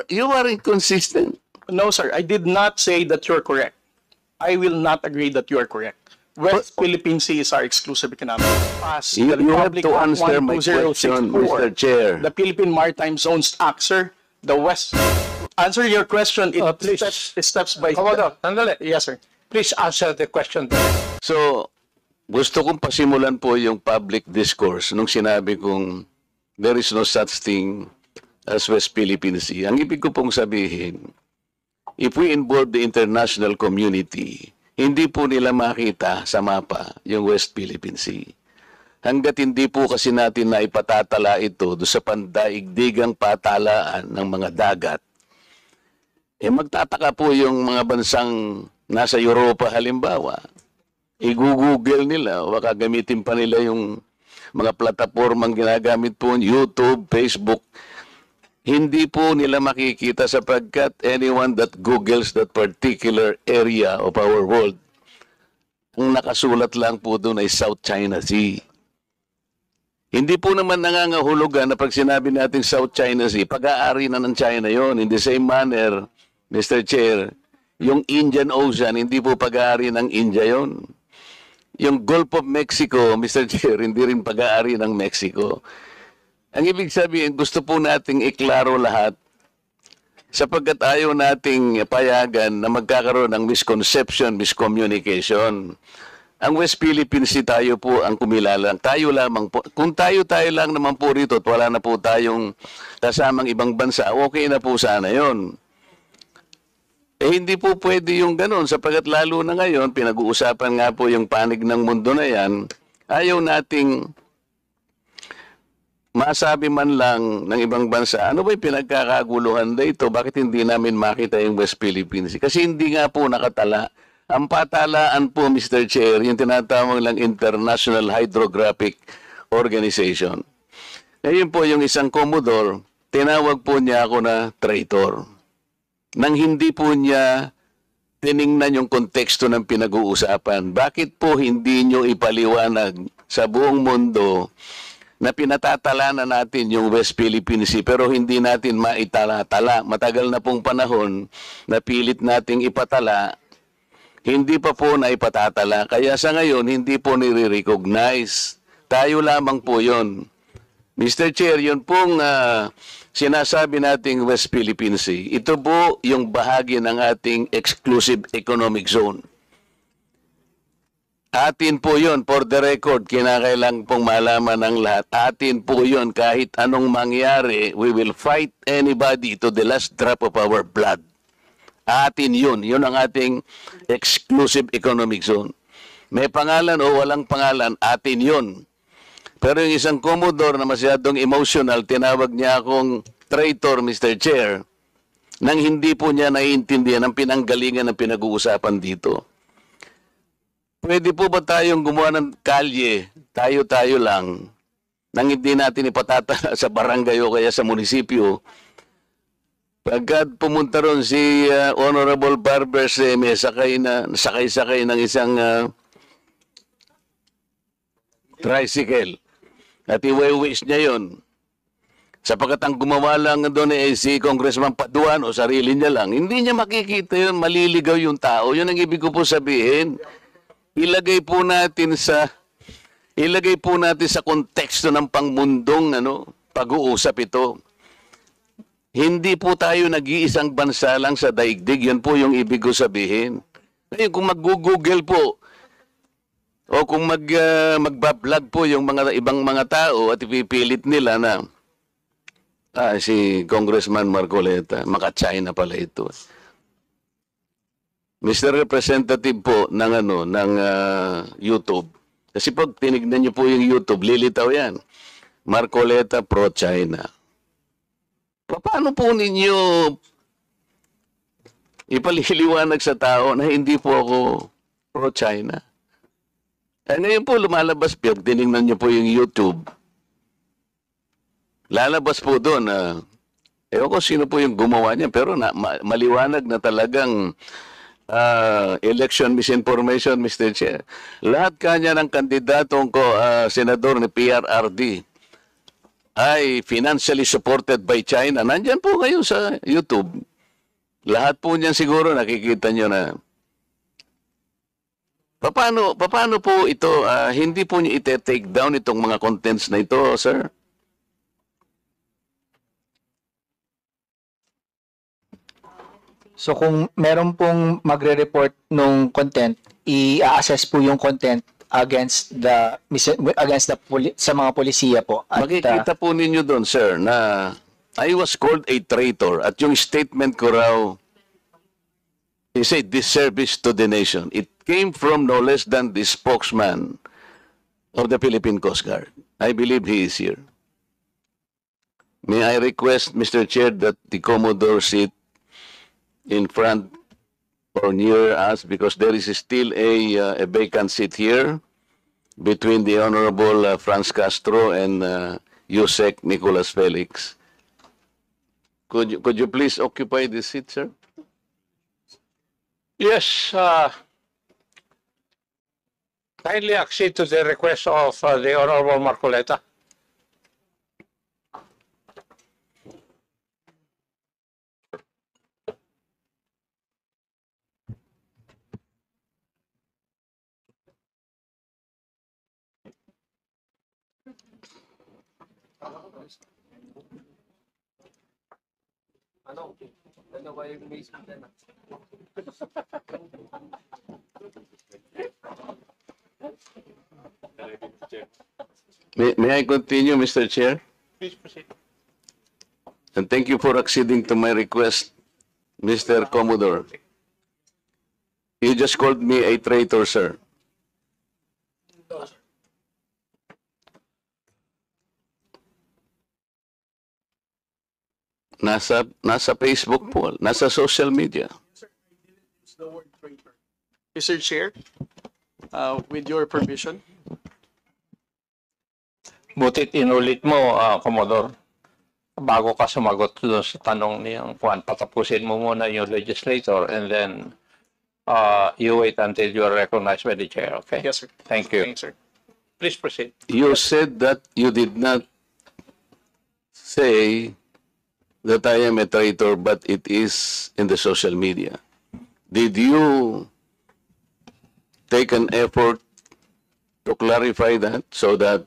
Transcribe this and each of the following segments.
You are inconsistent. No, sir. I did not say that you're correct. I will not agree that you are correct. West Philippine Sea is our exclusive economic pass. You have to answer my question, Mr. Chair. The Philippine Maritime Zones Act, sir. The West. Answer your question. Please. Steps by. Komodo, sandali. Yes, sir. Please answer the question. So, gusto kong pasimulan po yung public discourse nung sinabi kong there is no such thing as West Philippine Sea. Ang ibig ko pong sabihin, if we involve the international community, hindi po nila makita sa mapa yung West Philippine Sea. Hanggat hindi po kasi natin na ipatatala ito do sa pandaigdigang patalaan ng mga dagat, magtataka po yung mga bansang nasa Europa halimbawa. I-google nila o baka gamitin pa nila yung mga platapormang ginagamit po, YouTube, Facebook. Hindi po nila makikita sapagkat anyone that Googles that particular area of our world, ang nakasulat lang po doon ay South China Sea. Hindi po naman nangangahulugan na pag sinabi natin South China Sea, pag-aari na ng China yon. In the same manner, Mr. Chair, yung Indian Ocean, hindi po pag-aari ng India yon. Yung Gulf of Mexico, Mr. Chair, hindi rin pag-aari ng Mexico. Ang ibig sabihin, gusto po nating iklaro lahat sapagkat ayaw nating payagan na magkakaroon ng misconception, miscommunication. Ang West Philippine Sea tayo po ang kumilalang. Tayo lamang po. Kung tayo lang naman po rito at wala na po tayong kasamang ibang bansa, okay na po sana yon. Hindi po pwede yung ganun sapagkat lalo na ngayon, pinag-uusapan nga po yung panig ng mundo na yan, ayaw nating masabi man lang ng ibang bansa, ano ba yung pinagkakaguluhan dito? Bakit hindi namin makita yung West Philippine Sea? Kasi hindi nga po nakatala. Ang patalaan po, Mr. Chair, yung tinatawag lang International Hydrographic Organization. Ngayon po yung isang Commodore, tinawag po niya ako na traitor. Nang hindi po niya tiningnan yung konteksto ng pinag-uusapan. Bakit po hindi nyo ipaliwanag sa buong mundo na pinatatala na natin yung West Philippine Sea pero hindi natin maitala-tala. Matagal na pong panahon na pilit nating ipatala, hindi pa po na ipatatala. Kaya sa ngayon, hindi po nire-recognize. Tayo lamang po yon. Mr. Chair, yun pong sinasabi nating West Philippine Sea, ito po yung bahagi ng ating exclusive economic zone. Atin po yun, for the record, kinakailangan pong malaman ng lahat. Atin po yun, kahit anong mangyari, we will fight anybody to the last drop of our blood. Atin yun, yun ang ating exclusive economic zone. May pangalan o walang pangalan, atin yun. Pero yung isang Commodore na masyadong emotional, tinawag niya akong traitor, Mr. Chair, nang hindi po niya naiintindihan ang pinanggalingan ng pinag-uusapan dito. Pwede po ba tayong gumawa ng kalye, tayo-tayo lang, nang hindi natin ipatatala sa barangay o kaya sa munisipyo? Pagkat pumunta ron si Honorable Barber Seme, sakay ng isang tricycle. At i-wish niya yun. Sapagkat ang gumawa lang doon ay si Congressman Paduan o sarili niya lang. Hindi niya makikita yun, maliligaw yung tao. Yun ang ibig ko po sabihin. Ilagay po natin sa konteksto ng pangmundong pag-uusap ito. Hindi po tayo nag-iisang bansa lang sa daigdig. Yun po yung ibig ko sabihin. Ngayon, kung mag-google po o kung magbablog po yung mga ibang mga tao at ipipilit nila na si Congressman Marcoleta, maka-China pala ito. Mr. Representative po ng YouTube. Kasi pag tinignan niyo po yung YouTube, lilitaw yan. Marcoleta pro-China. Paano po ninyo ipaliliwanag sa tao na hindi po ako pro-China? Ngayon po lumalabas po, tinignan niyo po yung YouTube. Lalabas po doon ewan ko sino po yung gumawa niya, pero maliwanag na talagang election misinformation, Mr. Chair. Lahat kanya ng kandidatong senador ni PRRD, ay financially supported by China. Nandyan po kayo sa YouTube. Lahat po niyan siguro nakikita nyo na. Paano po ito, hindi po nyo ite-take down itong mga contents na ito, sir? So kung meron pong magre-report nung content, i-assess po yung content against the sa mga polisiya po. At, Makikita po ninyo doon, sir, na I was called a traitor at yung statement ko raw is a disservice to the nation. It came from no less than the spokesman of the Philippine Coast Guard. I believe he is here. May I request, Mr. Chair, that the Commodore sit in front or near us because there is still a vacant seat here between the Honorable Franz Castro and Yusek Nicolas Felix. Could you please occupy this seat, sir? Yes, kindly accede to the request of the Honorable Marcoleta. May I continue, Mr. Chair? Please proceed. And thank you for acceding to my request, Mr. Commodore. You just called me a traitor, sir. Nasa Facebook po, nasa social media. Mr. Chair, with your permission. Butit inulit mo, Commodore. Bago ka sumagot doon sa tanong niyang Juan, patapusin mo muna yung legislator and then you wait until you are recognized by the chair, okay? Yes, sir. Thank you. Thanks, sir. Please proceed. You said that you did not say that I am a traitor, but it is in the social media. Did you take an effort to clarify that so that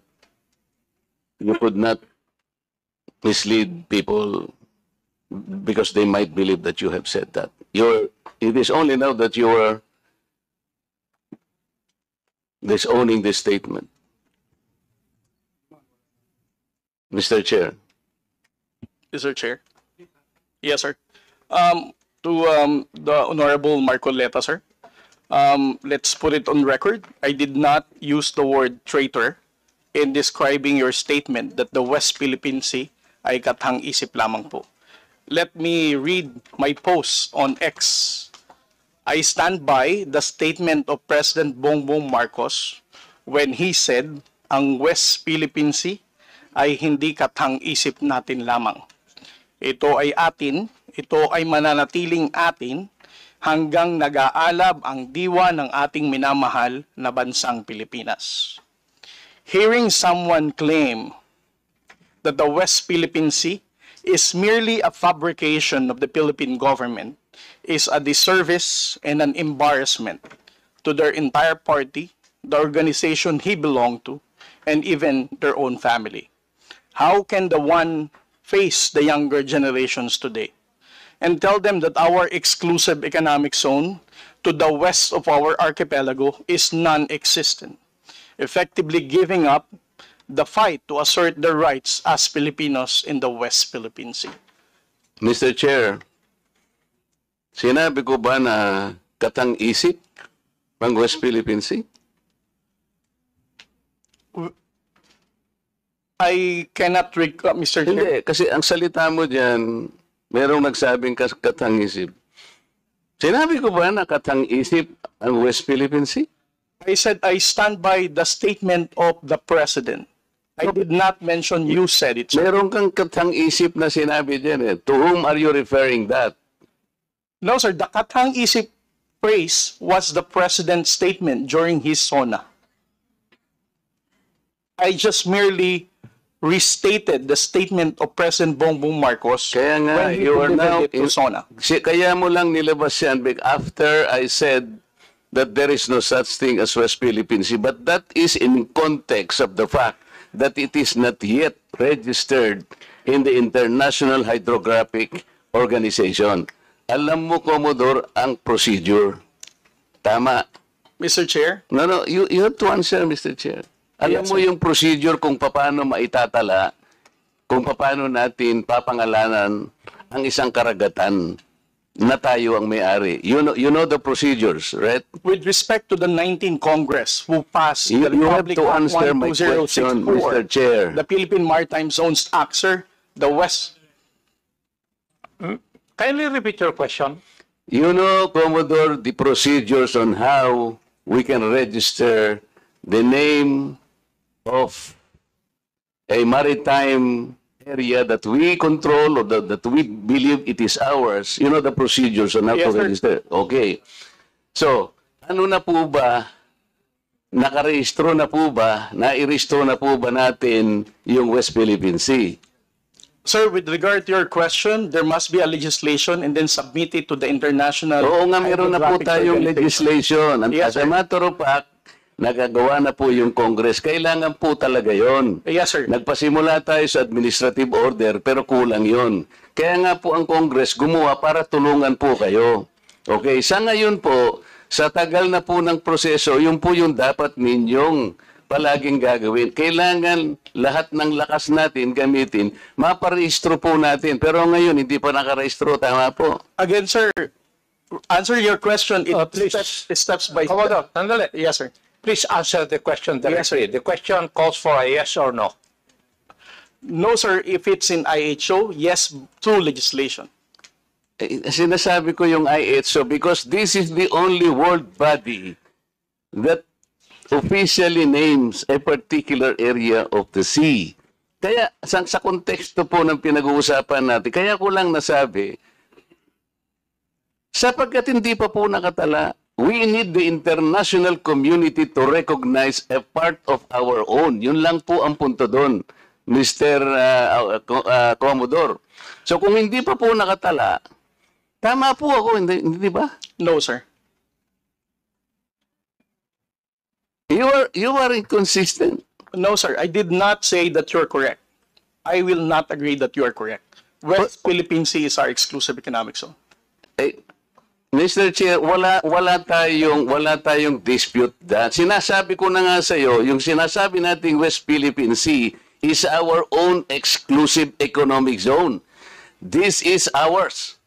you could not mislead people because they might believe that you have said that? It is only now that you are disowning this statement. Mr. Chair. Mr. Chair. Yes, sir. To the Honorable Marcoleta, sir. Let's put it on record. I did not use the word traitor in describing your statement that the West Philippine Sea ay kathang-isip lamang po. Let me read my post on X. I stand by the statement of President Bongbong Marcos when he said, ang West Philippine Sea ay hindi kathang-isip natin lamang. Ito ay atin, ito ay mananatiling atin hanggang nag-aalab ang diwa ng ating minamahal na bansang Pilipinas. Hearing someone claim that the West Philippine Sea is merely a fabrication of the Philippine government is a disservice and an embarrassment to their entire party, the organization he belonged to, and even their own family. How can the one face the younger generations today and tell them that our exclusive economic zone to the west of our archipelago is non-existent, effectively giving up the fight to assert their rights as Filipinos in the West Philippine Sea? Mr. Chair, sinabi ko ba na katang-isip ang West Philippine Sea? I cannot recall, Mr. Chair. Hindi, kasi ang salita mo dyan, merong nagsabing katang-isip. Sinabi ko ba na katang-isip ang West Philippine Sea? I said I stand by the statement of the President. I did not mention you said it, sir. Meron kang katang-isip na sinabi dyan eh. To whom are you referring that? No, sir. The katang-isip phrase was the President's statement during his SONA. I just merely restated the statement of President Bongbong Marcos Kaya nga, when he you are delivered now it to SONA. Kaya mo lang nilabas yan after I said that there is no such thing as West Philippine Sea. But that is in context of the fact that it is not yet registered in the International Hydrographic Organization. Alam mo, Commodore, ang procedure. Tama. Mr. Chair, No, you have to answer, Mr. Chair. Alam Yes, mo sir. yung procedure kung paano maitatala, kung paano natin papangalanan ang isang karagatan na tayo ang may-ari. You know the procedures, right? with respect to the 19th Congress who passed You the have Republic to Act answer my question, 12064, Mr. Chair. the Philippine Maritime Zones Act, sir, the West. Kindly repeat your question. You know, Commodore, the procedures on how we can register the name of a maritime area that we control or that we believe it is ours. You know the procedures on how to Yes, sir. register. Okay. So, ano na po ba, nakarehistro na po ba, nairehistro na po ba natin yung West Philippine Sea? Sir, with regard to your question, there must be a legislation and then submit it to the international. Oo nga, meron na po Hydrographic tayong Organization. legislation. And Yes, as a sir. matter of fact, nagagawa na po yung Congress. Kailangan po talaga yon. Yes, sir. Nagpasimula tayo sa administrative order, pero kulang yon. Kaya nga po ang Congress gumawa para tulungan po kayo. Okay, sa ngayon po, sa tagal na po ng proseso, yun po yung dapat ninyong palaging gagawin. Kailangan lahat ng lakas natin gamitin, maparehistro po natin. Pero ngayon, hindi pa nakarehistro. Tama po. Again, sir, answer your question. It Please. steps by Commodore, sandali. Yes, sir. Please answer the question directly. The question calls for a yes or no. No, sir. If it's in IHO, yes, through legislation. Sinasabi ko yung IHO because this is the only world body that officially names a particular area of the sea. Kaya sa konteksto po ng pinag-uusapan natin, kaya ko lang nasabi, sapagkat hindi pa po nakatala, we need the international community to recognize a part of our own. Yun lang po ang punto doon, Mr. Commodore. So kung hindi pa po nakatala, tama po ako, hindi ba? No, sir. You are inconsistent. No, sir. I did not say that you're correct. I will not agree that you are correct. West Philippine Sea is our exclusive economic zone. Eh, Mr. Chair, wala tayong dispute that. Sinasabi ko na nga sa iyo, yung sinasabi nating West Philippine Sea is our own exclusive economic zone. This is ours.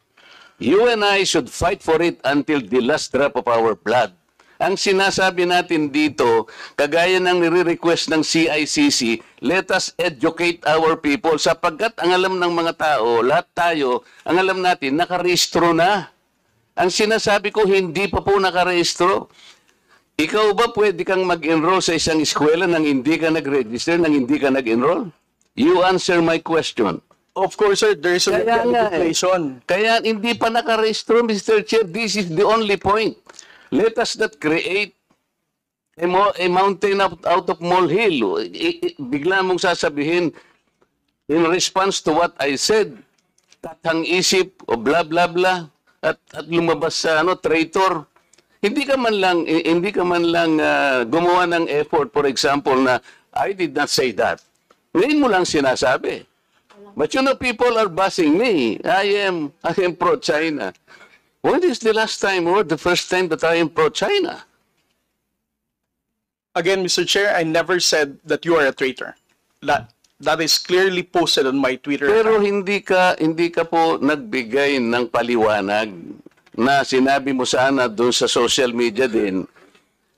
You and I should fight for it until the last drop of our blood. Ang sinasabi natin dito, kagaya ng nire-request ng CICC, let us educate our people sapagkat ang alam ng mga tao, lahat tayo, ang alam natin, nakarehistro na. Ang sinasabi ko, hindi pa po nakarehistro. Ikaw ba pwede kang mag-enroll sa isang eskwela nang hindi ka nag-register, nang hindi ka nag-enroll? You answer my question. Of course, sir, there is a Kaya nga eh. legislation. Kaya hindi pa nakarehistro, Mr. Chair. This is the only point. Let us not create a mountain out of molehill. Bigla mong sasabihin, in response to what I said, tathang isip o blah blah blah at lumabas sa traitor. Hindi ka man lang gumawa ng effort, for example, na I did not say that. Ngayon mo lang sinasabi. But you know, people are bashing me. I am pro-China. When is the last time or the first time that I am pro-China? Again, Mr. Chair, I never said that you are a traitor. That is clearly posted on my Twitter Pero account. hindi ka po nagbigay ng paliwanag na sinabi mo sana doon sa social media din.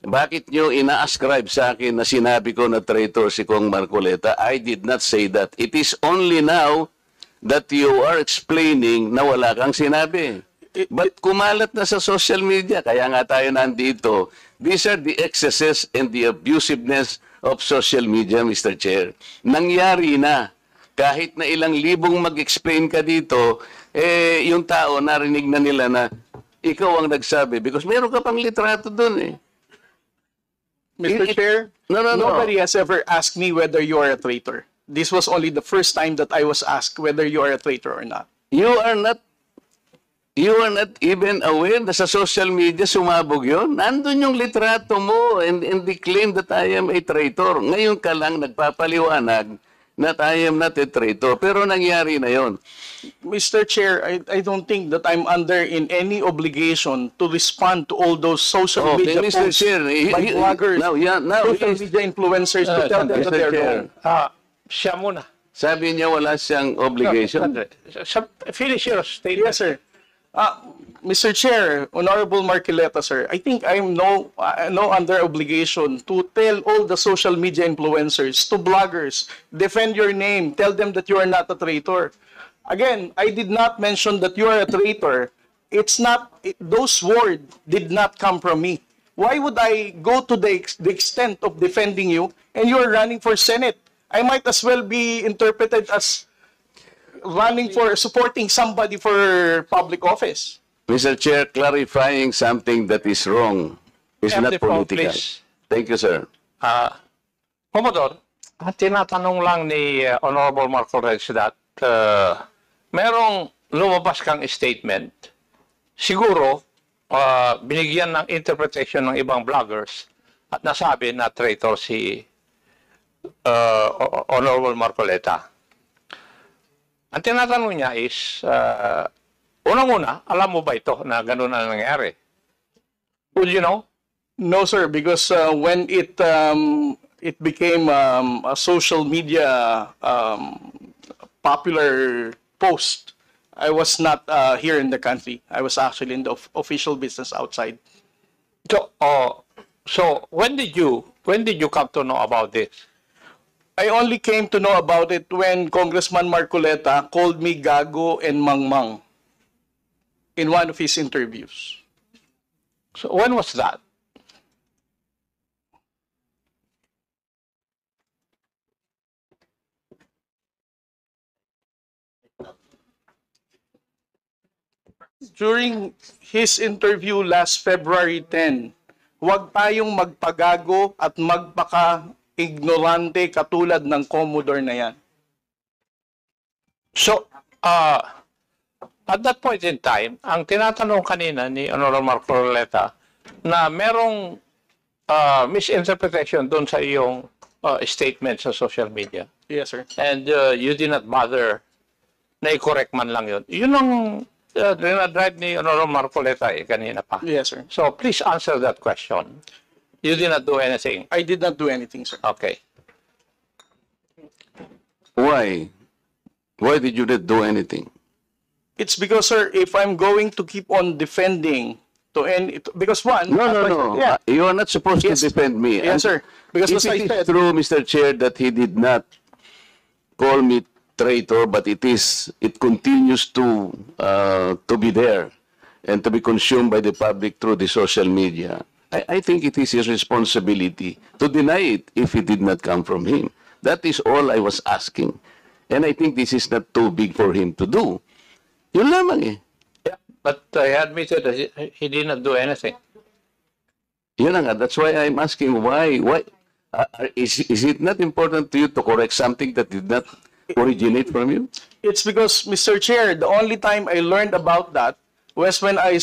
Bakit nyo ina-ascribe sa akin na sinabi ko na traitor si Kong Marcoleta? I did not say that. It is only now that you are explaining na wala kang sinabi. But kumalat na sa social media, kaya nga tayo nandito. These are the excesses and the abusiveness of social media, Mr. Chair. Nangyari na. Kahit na ilang libong mag-explain ka dito, yung tao narinig na nila na ikaw ang nagsabi. Because meron ka pang litrato dun eh. Mr. Chair, No. nobody has ever asked me whether you are a traitor. this was only the first time that I was asked whether you are a traitor or not. You are not even aware na sa social media sumabog yun. Nandun yung litrato mo and the claim that I am a traitor. Ngayon ka lang nagpapaliwanag na I am not a traitor. Pero nangyari na yon. Mr. Chair, I don't think that I'm under in any obligation to respond to all those social Okay, media Mr. posts Chair, by bloggers, now social media influencers to tell them Mr. that they're Chair. wrong. Siya muna. Sabi niya wala siyang obligation. Finish your statement. Yes, sir. Mr. Chair, Honorable Marcoleta, sir, I think I'm no under obligation to tell all the social media influencers, to bloggers, defend your name, tell them that you are not a traitor. Again, I did not mention that you are a traitor. It's not, those words did not come from me. Why would I go to the extent of defending you and you are running for Senate? I might as well be interpreted as running for supporting somebody for public office. Mr. Chair, clarifying something that is wrong is Have not the floor, political. please. Thank you, sir. Commodore, tinatanong lang ni Honorable Marco Reyes that merong lumabas kang statement. Siguro, binigyan ng interpretation ng ibang bloggers at nasabi na traitor si Honorable Marcoleta. Ang tinatanong niya is, unang-una, alam mo ba ito na gano'n na nangyari? Would you know? No, sir, because when it became a social media popular post, I was not here in the country. I was actually in the official business outside. So when did you come to know about this? I only came to know about it when Congressman Marcoleta called me Gago and Mangmang in one of his interviews. So when was that? During his interview last February 10, huwag tayong magpagago at magpaka-ignorante katulad ng Commodore na yan. So, at that point in time, ang tinatanong kanina ni Honorable Marcoleta na merong misinterpretation doon sa iyong statement sa social media. Yes, sir. And you did not bother na i-correct man lang yun. Yun ang dinadrive ni Honorable Marcoleta kanina pa. Yes, sir. So, please answer that question. You did not do anything. I did not do anything, sir. Okay. Why? Why did you not do anything? It's because, sir, if I'm going to keep on defending to any, because one, No. Yeah. You are not supposed Yes. to defend me. Yes, sir. Because if as I it is said, true, Mr. Chair, that he did not call me traitor, but it continues to be there and to be consumed by the public through the social media. I think it is his responsibility to deny it if it did not come from him. That is all I was asking. And I think this is not too big for him to do. Yun lamang eh. Yeah, but he admitted that he did not do anything. Yun na nga. That's why I'm asking why is it not important to you to correct something that did not originate from you? it's because, Mr. Chair, the only time I learned about that was when I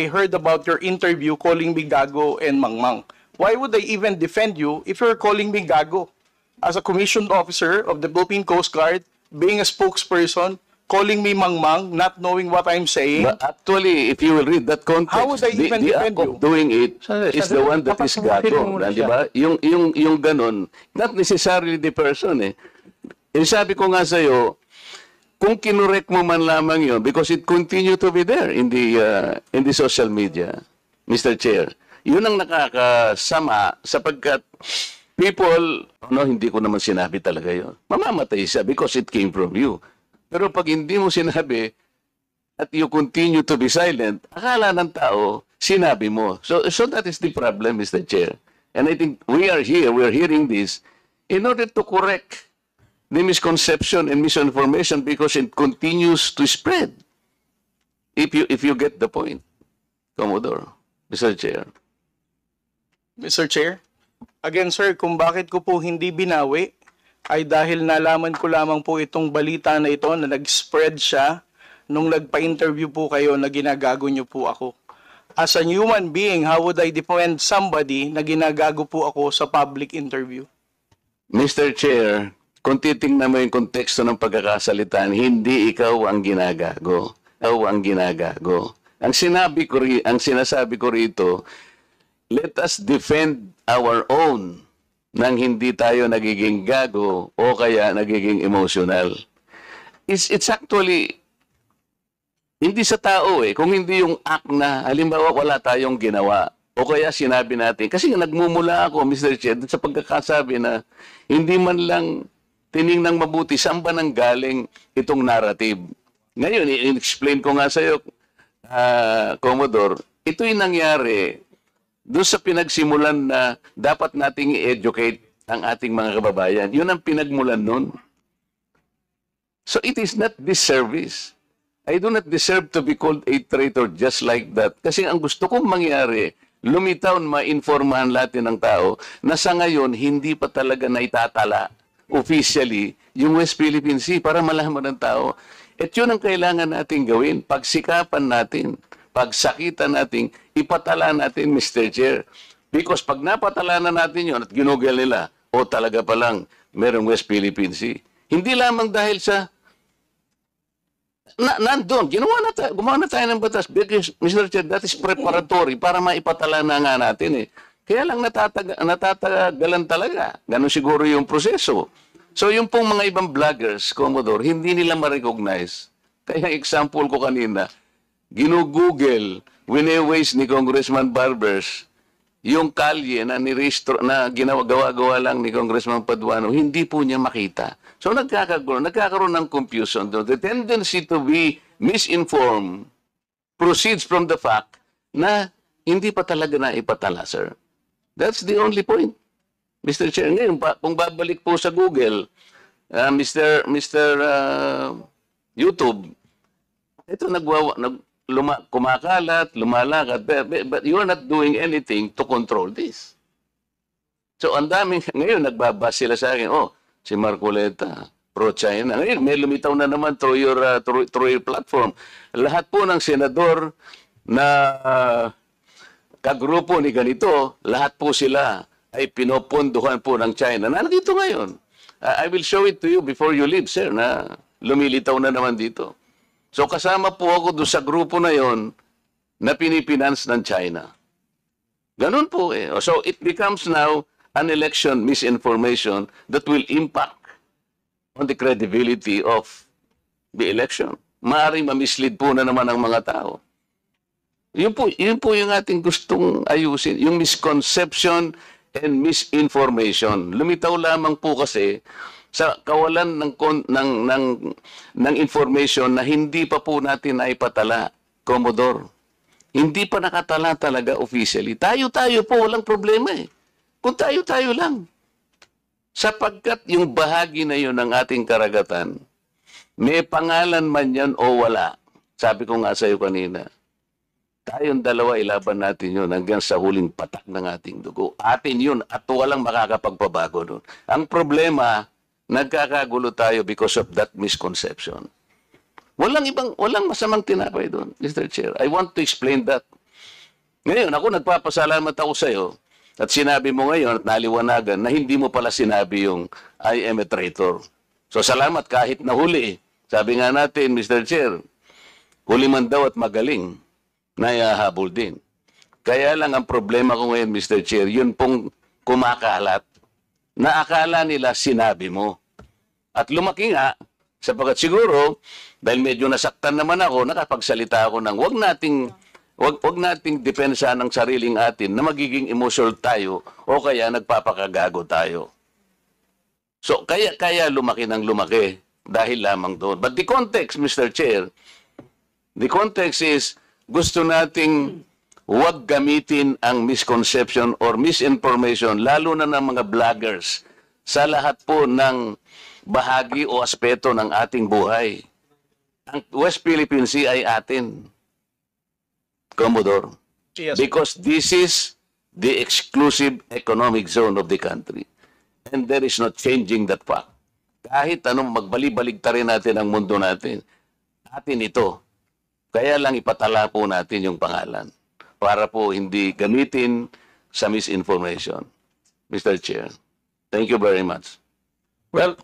heard about your interview calling me Gago and Mangmang. Why would I even defend you if you're calling me Gago? As a commissioned officer of the Philippine Coast Guard, being a spokesperson, calling me Mangmang, not knowing what I'm saying. But actually, if you will read that context, How would I even the defend act you? of doing it Sandali, is the one that dapat is tumuhin gago. mo muna Di ba? Yung ganon, not necessarily the person eh. Sabi ko nga sa'yo, kung kinurek mo man lamang yun, because it continue to be there in the social media, Mr. Chair, yun ang nakakasama sapagkat people, hindi ko naman sinabi talaga yun. Mamamatay siya because it came from you. Pero pag hindi mo sinabi at you continue to be silent, akala ng tao, sinabi mo. So that is the problem, Mr. Chair. And I think we are hearing this in order to correct the misconception and misinformation because it continues to spread. If you get the point, Commodore, Mr. Chair. Mr. Chair, again, sir, kung bakit ko po hindi binawi, ay dahil nalaman ko lamang po itong balita na ito na nag-spread siya nung nagpa-interview po kayo na ginagago niyo po ako. As a human being, how would I defend somebody na ginagago po ako sa public interview? Mr. Chair, kung titingnan mo yung konteksto ng pagkakasalitan, hindi ikaw ang ginagago. Ikaw ang ginagago. Ang sinasabi ko rito, let us defend our own nang hindi tayo nagiging gago o kaya nagiging emotional. It's actually hindi sa tao eh. Kung hindi yung act na, halimbawa wala tayong ginawa o kaya sinabi natin. Kasi nagmumula ako, Mr. Chair, sa pagkakasabi na hindi man lang tiningnang mabuti saan ba nang galing itong narrative. Ngayon, i-explain ko nga sa iyo, Commodore, ito'y nangyari doon sa pinagsimulan na dapat nating i-educate ang ating mga kababayan. Yun ang pinagmulan nun. So it is not disservice. I do not deserve to be called a traitor just like that. Kasi ang gusto kong mangyari, lumitaw, ma-informahan natin ng tao na sa ngayon, hindi pa talaga naitatala officially yung West Philippine Sea para malaman ng tao. At yun ang kailangan natin gawin. Pagsikapan natin, pagsakitan natin, ipatala natin, Mr. Chair. Because pag napatala na natin yun at ginugol nila, o talaga palang merong West Philippine Sea. Hindi lamang dahil sa nandun, gumawa na tayo ng batas. Because, Mr. Chair, that is preparatory para maipatala na nga natin eh. Kaya lang natatagalan talaga. Ganun siguro yung proseso. So yung pong mga ibang vloggers, Commodore, hindi nila ma-recognize. Kaya example ko kanina, ginugoogle, wine-waste ni Congressman Barbers, yung kalye na nirehistro na gawa lang ni Congressman Paduano, hindi po niya makita. So nagkakaroon ng confusion. The tendency to be misinformed proceeds from the fact na hindi pa talaga na ipatala, sir. That's the only point. Mr. Chair, ngayon, kung babalik po sa Google, Mr. YouTube, ito kumakalat, lumalakad, but you are not doing anything to control this. So, ang daming, ngayon, nagbabas sila sa akin, oh, si Marcoleta, pro-China. Ngayon, may lumitaw na naman through your platform. Lahat po ng senador na kagrupo ni ganito, lahat po sila ay pinopondohan po ng China. Nandito ngayon. I will show it to you before you leave, sir, na lumilitaw na naman dito. So kasama po ako doon sa grupo na yon na pinipinance ng China. Ganun po eh. So it becomes now an election misinformation that will impact on the credibility of the election. Maaaring mamislead po na naman ang mga tao. Yun po yung ating gustong ayusin. Yung misconception and misinformation. Lumitaw lamang po kasi sa kawalan ng information na hindi pa po natin naipatala, Commodore. Hindi pa nakatala talaga officially. Tayo-tayo po, walang problema eh. Kung tayo-tayo lang. Sapagkat yung bahagi na yun ng ating karagatan, may pangalan man yan o wala. Sabi ko nga sa iyo kanina, tayong dalawa, ilaban natin yun hanggang sa huling patak ng ating dugo. Atin yun at walang makakapagpabago doon. Ang problema, nagkakagulo tayo because of that misconception. Walang masamang tinapay doon, Mr. Chair. I want to explain that. Ngayon, ako nagpapasalamat ako sa iyo at sinabi mo ngayon at naliwanagan na hindi mo pala sinabi yung I am a traitor. So salamat kahit nahuli. Sabi nga natin, Mr. Chair, huli man daw at magaling. Nayahabol din. Kaya lang ang problema ko ngayon, Mr. Chair, yun pong kumakalat na akala nila sinabi mo. At lumaki nga, sapagkat siguro, dahil medyo nasaktan naman ako, nakapagsalita ako ng wag nating depensa ng sariling atin na magiging emotional tayo o kaya nagpapakagago tayo. So, kaya lumaki ng lumaki dahil lamang doon. But the context, Mr. Chair, the context is, gusto nating huwag gamitin ang misconception or misinformation, lalo na ng mga vloggers, sa lahat po ng bahagi o aspeto ng ating buhay. Ang West Philippine Sea ay atin, Commodore. Yes. Because this is the exclusive economic zone of the country. And there is no changing that fact. Kahit anong magbali-baligtarin natin ang mundo natin, atin ito. Kaya lang ipatala po natin yung pangalan para po hindi gamitin sa misinformation. Mr. Chair, thank you very much. Well,